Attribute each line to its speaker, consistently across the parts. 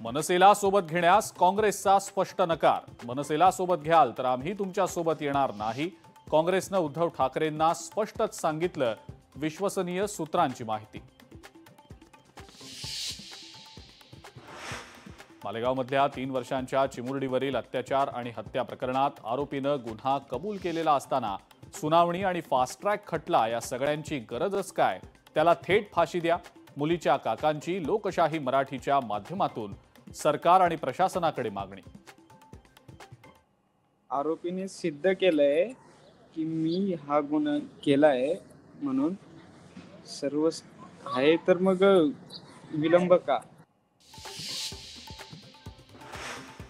Speaker 1: मनसेला सोबत घेण्यास काँग्रेसचा स्पष्ट नकार। मनसेला सोबत घ्याल तर आम्ही तुमच्या सोबत येणार नाही। काँग्रेसनं उद्धव ठाकरेंना स्पष्टच सांगितलं। विश्वसनीय सूत्रांची माहिती। मालेगावमधल्या 3 वर्षांच्या चिमुरडीवरील अत्याचार आणि हत्या प्रकरणात आरोपीनं गुन्हा कबूल केलेला असताना सुनावणी आणि फास्ट ट्रॅक खटला या सगळ्यांची गरजच काय? त्याला थेट फाशी द्या। मुलीच्या काकांची लोकशाही मराठीच्या माध्यमातून सरकार आणि प्रशासनाकडे मागणी।
Speaker 2: आरोपीने सिद्ध केलंय की मी हा गुन्हा केलाय म्हणून सर्व आहे, तर मग विलंब का?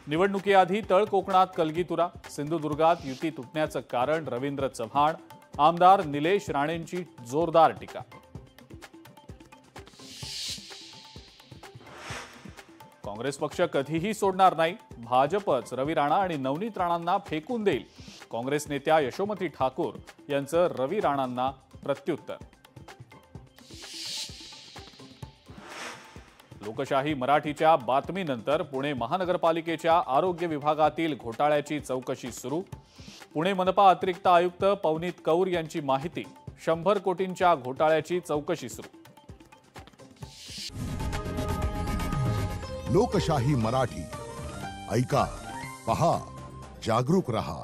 Speaker 1: निवडणुकीआधी तळ कोकणात कलगीतुरा। सिंधुदुर्गात युती तुटण्याचं कारण रवींद्र चव्हाण। आमदार निलेश राणेंची जोरदार टीका। काँग्रेस पक्ष कधीही सोडणार नाही। भाजपच रवी राणा आणि नवनीत राणांना फेकून देईल। काँग्रेस नेत्या यशोमती ठाकूर यांचं रवी राणांना प्रत्युत्तर। लोकशाही मराठीच्या बातमीनंतर पुणे महानगरपालिकेच्या आरोग्य विभागातील घोटाळ्याची चौकशी सुरू। पुणे मनपा अतिरिक्त आयुक्त पवनीत कौर यांची माहिती। 100 कोटींच्या घोटाळ्याची चौकशी सुरू।
Speaker 3: लोकशाही मराठी ऐका, पहा, जागरूक रहा।